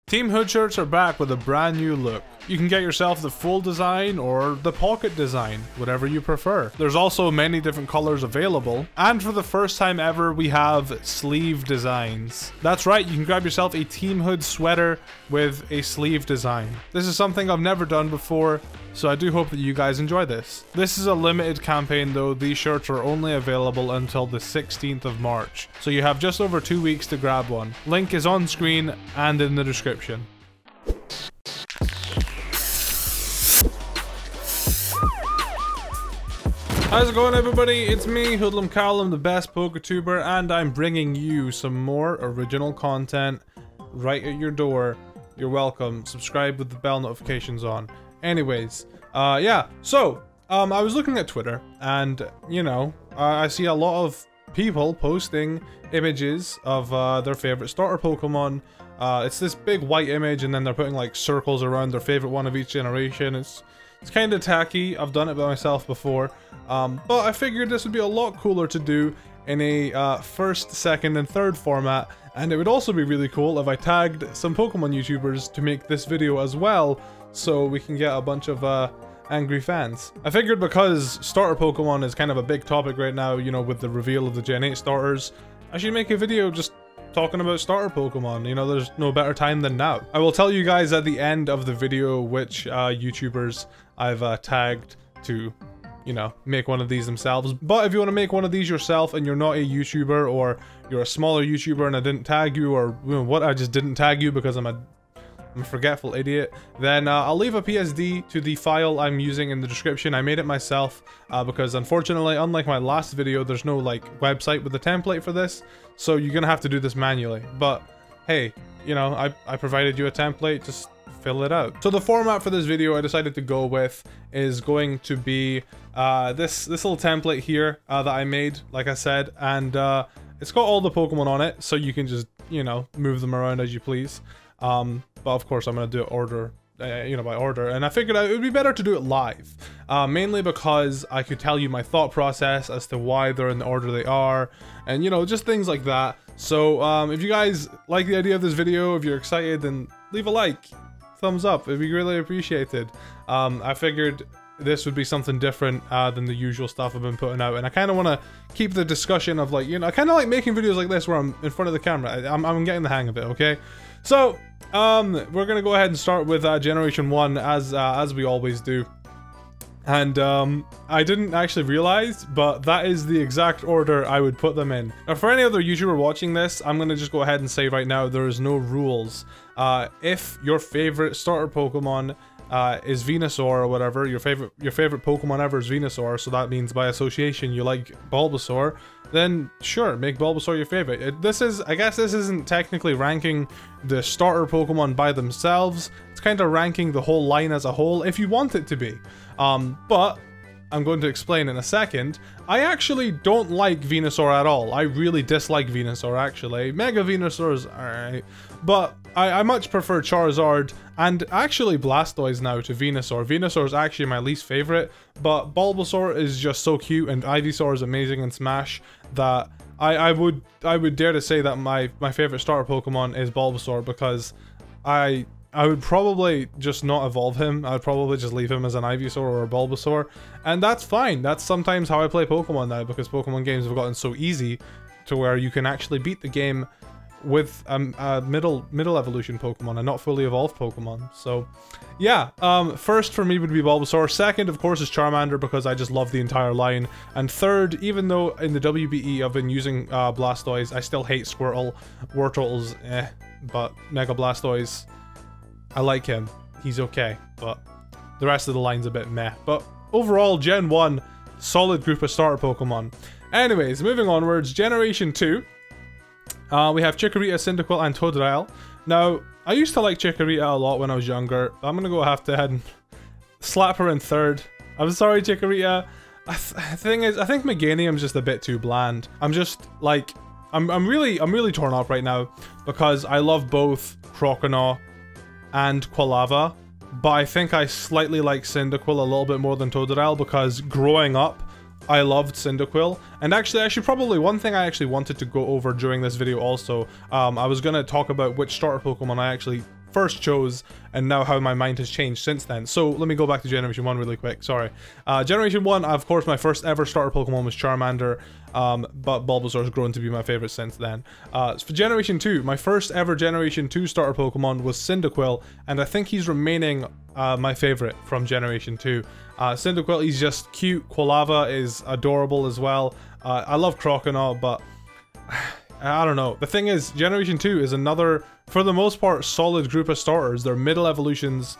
Team Hood shirts are back with a brand new look. You can get yourself the full design or the pocket design, whatever you prefer. There's also many different colors available, and for the first time ever we have sleeve designs. That's right, you can grab yourself a Team Hood sweater with a sleeve design. This is something I've never done before, so I do hope that you guys enjoy this. This is a limited campaign though, these shirts are only available until the 16th of March, so you have just over 2 weeks to grab one. Link is on screen and in the description. How's it going, everybody? It's me, HoodlumCallum, the best PokeTuber, and I'm bringing you some more original content right at your door. You're welcome. Subscribe with the bell notifications on. Anyways, yeah, so, I was looking at Twitter, and, you know, I see a lot of people posting images of their favorite starter Pokemon. It's this big white image, and then they're putting like circles around their favorite one of each generation. It's kind of tacky. I've done it by myself before, but I figured this would be a lot cooler to do in a first, second, and third format, and it would also be really cool if I tagged some Pokemon YouTubers to make this video as well, so we can get a bunch of angry fans. I figured because starter Pokemon is kind of a big topic right now, you know, with the reveal of the Gen 8 starters, I should make a video just talking about starter Pokemon. You know, there's no better time than now. I will tell you guys at the end of the video which YouTubers I've tagged to, you know, make one of these themselves. But if you want to make one of these yourself and you're not a YouTuber, or you're a smaller YouTuber and I didn't tag you, or you know, what, I just didn't tag you because I'm a forgetful idiot, then I'll leave a PSD to the file I'm using in the description. I made it myself because unfortunately, unlike my last video, there's no like website with a template for this, so you're gonna have to do this manually. But hey, you know, I provided you a template, just fill it out. So the format for this video I decided to go with is going to be this little template here that I made, like I said, and it's got all the Pokemon on it, so you can just, you know, move them around as you please. But of course I'm gonna do it order, you know, by order, and I figured it would be better to do it live, mainly because I could tell you my thought process as to why they're in the order they are, and you know, just things like that. So if you guys like the idea of this video, if you're excited, then leave a like, thumbs up, it'd be really appreciated. I figured this would be something different than the usual stuff I've been putting out, and I kind of want to keep the discussion of, like, you know, I kind of like making videos like this where I'm in front of the camera. I'm getting the hang of it, okay? So we're gonna go ahead and start with Generation 1 as we always do. And I didn't actually realize, but that is the exact order I would put them in. Now, for any other YouTuber watching this, I'm gonna just go ahead and say right now, there is no rules. If your favorite starter Pokemon is Venusaur or whatever, your favorite Pokemon ever is Venusaur, so that means by association you like Bulbasaur, then sure, make Bulbasaur your favorite. I guess this isn't technically ranking the starter Pokemon by themselves, it's kind of ranking the whole line as a whole, if you want it to be. But I'm going to explain in a second. I actually don't like Venusaur at all. I really dislike Venusaur, actually. Mega Venusaur is alright, but I much prefer Charizard and actually Blastoise now to Venusaur. Venusaur is actually my least favorite, but Bulbasaur is just so cute, and Ivysaur is amazing in Smash that I would dare to say that my favorite starter Pokemon is Bulbasaur, because I would probably just not evolve him. I would probably just leave him as an Ivysaur or a Bulbasaur, and that's fine. That's sometimes how I play Pokemon now, because Pokemon games have gotten so easy to where you can actually beat the game with a middle evolution Pokemon and not fully evolved Pokemon. So yeah, first for me would be Bulbasaur. Second, of course, is Charmander, because I just love the entire line. And third, even though in the WBE I've been using Blastoise, I still hate Squirtle. Wartortle's but Mega Blastoise, I like him. He's okay, but the rest of the line's a bit meh. But overall, Gen 1, solid group of starter Pokemon. Anyways, moving onwards, Generation 2. We have Chikorita, Cyndaquil, and Totodile. Now, I used to like Chikorita a lot when I was younger. I'm gonna go have to ahead and slap her in third. I'm sorry, Chikorita. The thing is, I think Meganium's just a bit too bland. I'm just like, I'm really torn up right now, because I love both Croconaw and Quilava, but I think I slightly like Cyndaquil a little bit more than Totodile, because growing up, I loved Cyndaquil. And actually, one thing I actually wanted to go over during this video also, I was gonna talk about which starter Pokemon I actually first chose and now how my mind has changed since then. So let me go back to Generation 1 really quick, sorry. Generation 1, of course, my first ever starter Pokemon was Charmander, but Bulbasaur has grown to be my favorite since then. For Generation 2, my first ever Generation 2 starter Pokemon was Cyndaquil, and I think he's remaining my favorite from Generation 2. Cyndaquil, he's just cute. Quilava is adorable as well. I love Croconaw, but I don't know. The thing is, Generation 2 is another, for the most part, solid group of starters. Their middle evolutions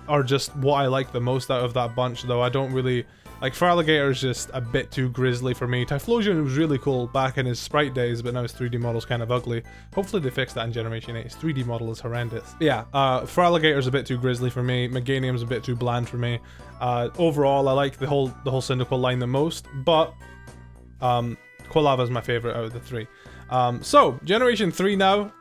are just what I like the most out of that bunch, though I don't really... Like, Feraligatr is just a bit too grisly for me. Typhlosion was really cool back in his sprite days, but now his 3D model's kind of ugly. Hopefully they fix that in Generation 8. His 3D model is horrendous. Yeah, Feraligator's a bit too grisly for me. Meganium's a bit too bland for me. Overall, I like the whole Cyndaquil line the most, but Quilava's my favorite out of the three. So, Generation 3 now.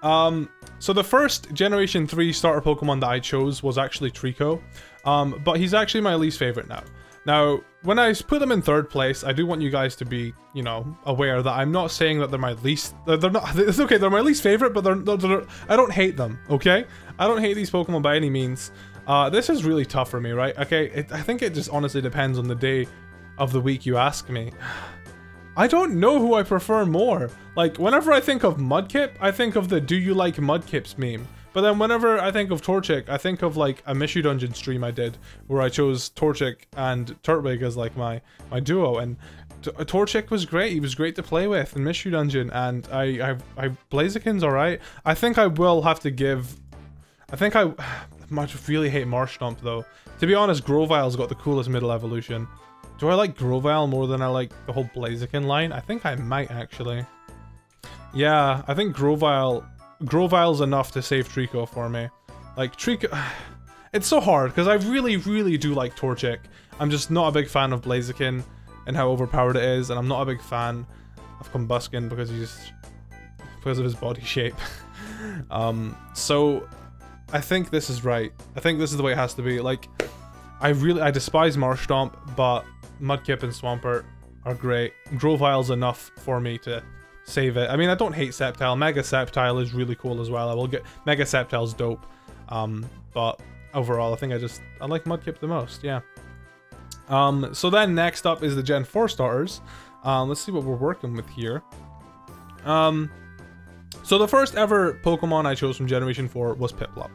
So the first Generation 3 starter Pokemon that I chose was actually Trico, but he's actually my least favorite now. Now, when I put them in third place, I do want you guys to be, you know, aware that I'm not saying that they're my least... They're not... It's okay, they're my least favorite, but they're I don't hate them, okay? I don't hate these Pokemon by any means. This is really tough for me, right? Okay, I think it just honestly depends on the day of the week you ask me. I don't know who I prefer more. Like, whenever I think of Mudkip, I think of the "Do you like Mudkips" meme. But then whenever I think of Torchic, I think of like a Mishu Dungeon stream I did where I chose Torchic and Turtwig as like my duo, and Torchic was great. He was great to play with in Mishu Dungeon, and Blaziken's alright. I think I will have to give... I might really hate Marshtomp though. To be honest, Grovile's got the coolest middle evolution. Do I like Grovile more than I like the whole Blaziken line? I think I might actually. Yeah, I think Grovile's enough to save Trico for me. Like, Trico... It's so hard, because I really, really do like Torchic. I'm just not a big fan of Blaziken and how overpowered it is, and I'm not a big fan of Combusken because of his body shape. So, I think this is right. I think this is the way it has to be. Like, I despise Marshtomp, but Mudkip and Swampert are great. Grovile's enough for me to save it. I mean, I don't hate Sceptile. Mega Sceptile is really cool as well. I will get... Mega Sceptile's dope. But overall, I think I like Mudkip the most, yeah. So then next up is the Gen 4 starters. Let's see what we're working with here. So the first ever Pokemon I chose from Generation 4 was Piplup.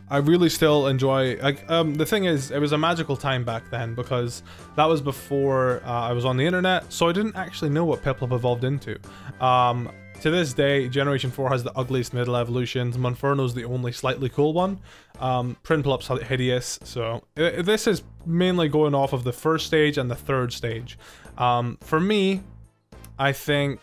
I really still enjoy, like, the thing is, it was a magical time back then because that was before I was on the internet, so I didn't actually know what Piplup evolved into. To this day, Generation 4 has the ugliest middle evolutions. Monferno's the only slightly cool one. Prinplup's hideous, so this is mainly going off of the first stage and the third stage. For me, I think...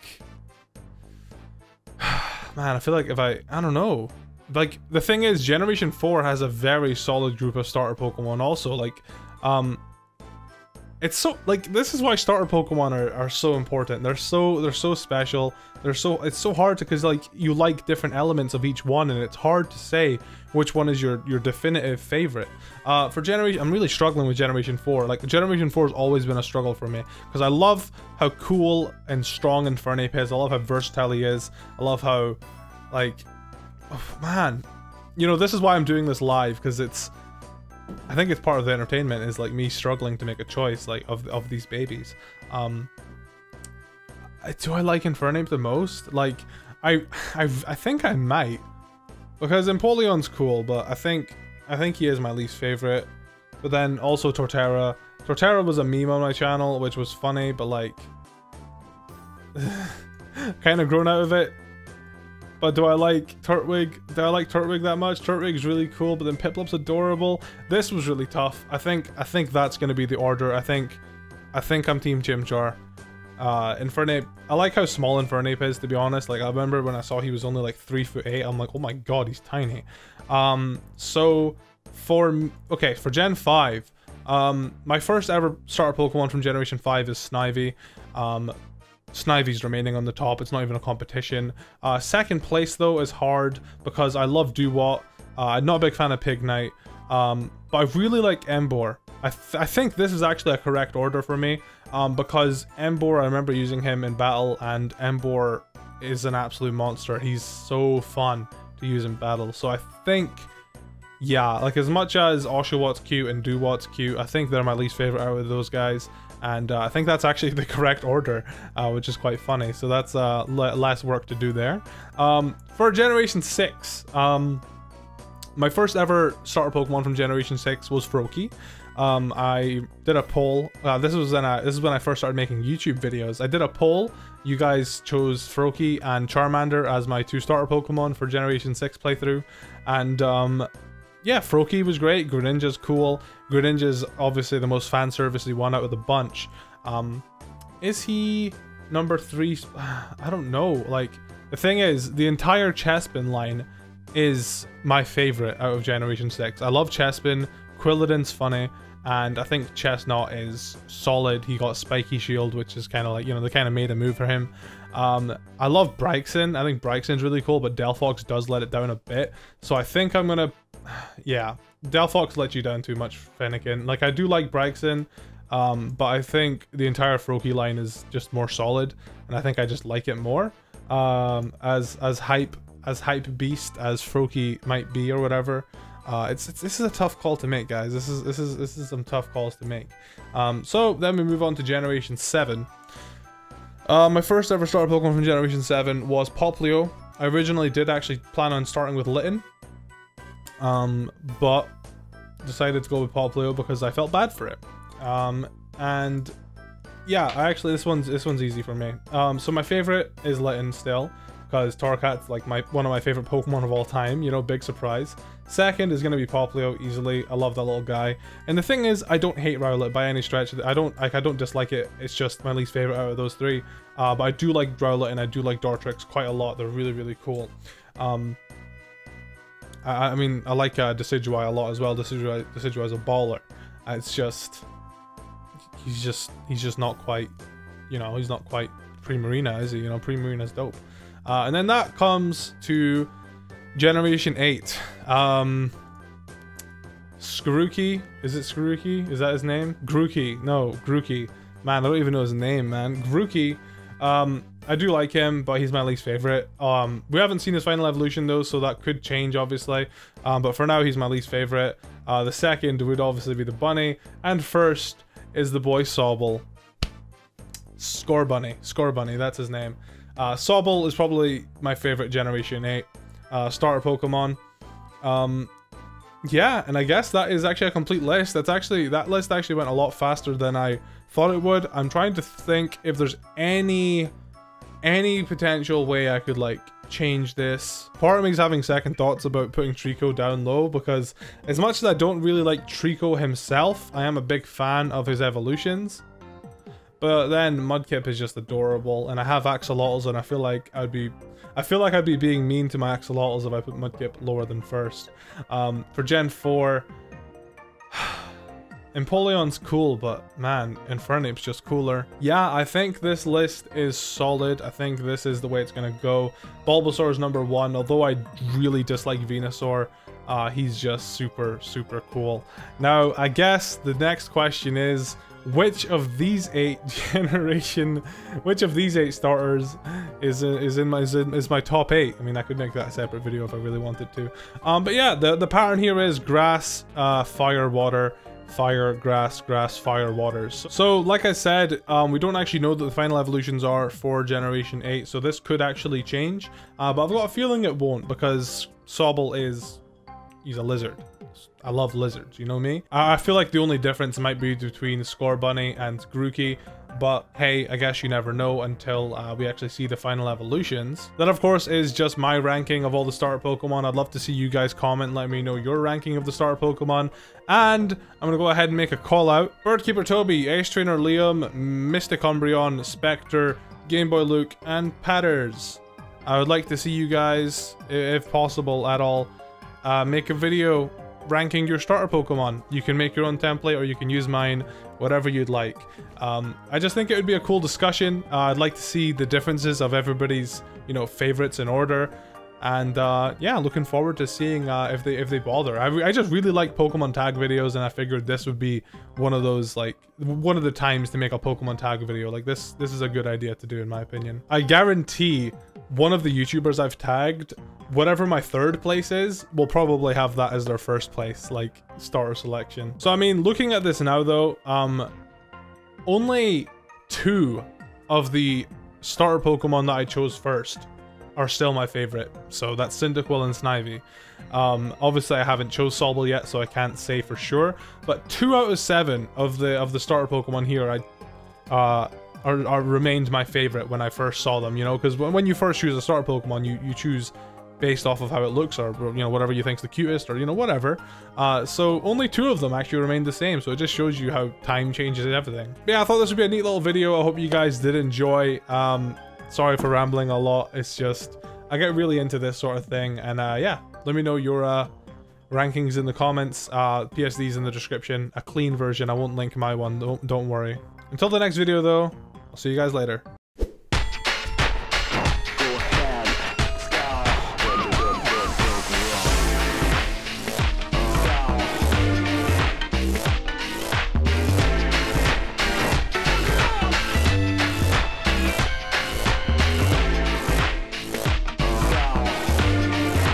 Man, I feel like if I don't know. Like, the thing is, Generation 4 has a very solid group of starter Pokemon also. Like, it's so, like, this is why starter Pokemon are so important. They're so special. It's so hard to, because, like, you like different elements of each one, and it's hard to say which one is your definitive favorite. For Generation, I'm really struggling with Generation 4. Like, Generation 4 has always been a struggle for me, because I love how cool and strong Infernape is. I love how versatile he is. I love how, like... Oh, man, you know, this is why I'm doing this live, because I think it's part of the entertainment, is like me struggling to make a choice, like, of these babies. Do I like Infernape the most? Like, I think I might, because Empoleon's cool, but I think he is my least favorite. But then also Torterra. Torterra was a meme on my channel, which was funny, but like, kind of grown out of it. But do I like Turtwig? Do I like Turtwig that much? Turtwig's really cool, but then Piplup's adorable. This was really tough. I think that's gonna be the order. I think I'm Team Chimchar. Infernape. I like how small Infernape is, to be honest. Like, I remember when I saw he was only like 3'8", I'm like, oh my god, he's tiny. So for Gen 5, my first ever starter Pokemon from Generation 5 is Snivy. Snivy's remaining on the top. It's not even a competition. Second place, though, is hard because I love Dewott. I'm not a big fan of Pignite, but I really like Emboar. I think this is actually a correct order for me, because Emboar, I remember using him in battle, and Emboar is an absolute monster. He's so fun to to use in battle. So I think, yeah, like as much as Oshawott cute and Duwat's cute, I think they're my least favorite out of those guys. And I think that's actually the correct order, which is quite funny. So that's less work to do there. For Generation 6, my first ever starter Pokemon from Generation 6 was Froakie. I did a poll. This is when I first started making YouTube videos. I did a poll. You guys chose Froakie and Charmander as my 2 starter Pokemon for Generation 6 playthrough. And yeah, Froakie was great. Greninja's cool. Greninja's obviously the most fan servicey one out of the bunch. Is he number 3? I don't know. Like, the thing is, the entire Chespin line is my favorite out of Generation 6. I love Chespin. Quilladin's funny. And I think Chestnut is solid. He got Spiky Shield, which is kind of like, you know, they kind of made a move for him. I love Braixen. I think Braixen's really cool, but Delphox does let it down a bit. So I think I'm gonna, yeah, Delphox let you down too much, Fennekin. Like, I do like Braixen, but I think the entire Froakie line is just more solid, and I think I just like it more. As hype beast as Froakie might be or whatever. This is a tough call to make, guys. This is some tough calls to make. So then we move on to Generation 7. My first ever starter Pokemon from Generation 7 was Popplio. I originally did actually plan on starting with Litten, but decided to go with Popplio because I felt bad for it. And yeah, this one's easy for me. So my favorite is Litten still, because Torracat's like one of my favorite Pokemon of all time, you know, big surprise. Second is gonna be Popplio easily. I love that little guy. And the thing is, I don't hate Rowlet by any stretch. I don't dislike it. It's just my least favorite out of those 3. But I do like Rowlet and I do like Dartrix quite a lot. They're really, really cool. I mean, I like Decidueye a lot as well. Decidueye's a baller. It's just, he's just not quite, you know, he's not quite Primarina, is he? You know, Primarina's dope. And then that comes to Generation 8. Skruki? Is it Skruki? Is that his name? Grookey. No, Grookey. Man, I don't even know his name, man. Grookey. I do like him, but he's my least favorite. We haven't seen his final evolution though, so that could change obviously. But for now, he's my least favorite. The second would obviously be the bunny, and first is the boy Sobble. Scorbunny, that's his name. Sobble is probably my favorite Generation 8 starter Pokemon. Yeah, and I guess that is actually a complete list. That list actually went a lot faster than I thought it would. I'm trying to think if there's any potential way I could like change this. Part of me is having second thoughts about putting Trico down low, because as much as I don't really like Trico himself, I am a big fan of his evolutions. But then Mudkip is just adorable, and I have Axolotls, and I feel like I'd be being mean to my Axolotls if I put Mudkip lower than first. For Gen 4, Empoleon's cool, but man, Infernape's just cooler. Yeah, I think this list is solid. I think this is the way it's gonna go. Bulbasaur is number 1, although I really dislike Venusaur. He's just super, super cool. Now, I guess the next question is, which of these 8 starters is my top 8? I mean, I could make that a separate video if I really wanted to. But yeah, the pattern here is grass, fire, water, fire, grass, grass, fire, waters. So like I said, we don't actually know what the final evolutions are for Generation 8, so this could actually change. But I've got a feeling it won't, because Sobble he's a lizard. I love lizards, you know me? I feel like the only difference might be between Scorbunny and Grookey, but hey, I guess you never know until we actually see the final evolutions. That, of course, is just my ranking of all the starter Pokemon. I'd love to see you guys comment and let me know your ranking of the starter Pokemon. And I'm gonna go ahead and make a call out. BirdKeeperToby, AceTrainerLiam, MysticUmbreon, Speqtor, GameboyLuke, and Patterrz. I would like to see you guys, if possible at all, make a video ranking your starter Pokemon. You can make your own template, or you can use mine, whatever you'd like. I just think it would be a cool discussion. I'd like to see the differences of everybody's, you know, favorites in order. And yeah, looking forward to seeing if they bother. I just really like Pokemon tag videos, and I figured this would be one of those, like, one of the times to make a Pokemon tag video. Like, this is a good idea to do, in my opinion. I guarantee one of the YouTubers I've tagged, whatever my third place is, will probably have that as their first place, like, starter selection. So I mean, looking at this now though, only 2 of the starter Pokemon that I chose first are still my favorite. So that's Cyndaquil and Snivy. Obviously I haven't chose Sobble yet, so I can't say for sure, but 2 out of 7 of the starter Pokemon here are remained my favorite when I first saw them, you know, because when you first choose a starter Pokemon, you choose based off of how it looks, or, you know, whatever you think's the cutest, or, you know, whatever. So only 2 of them actually remain the same, so it just shows you how time changes and everything. But yeah, I thought this would be a neat little video. I hope you guys did enjoy. Sorry for rambling a lot. It's just, I get really into this sort of thing, and yeah, let me know your rankings in the comments. PSD's in the description, a clean version. I won't link my one, don't worry. Until the next video though, I'll see you guys later.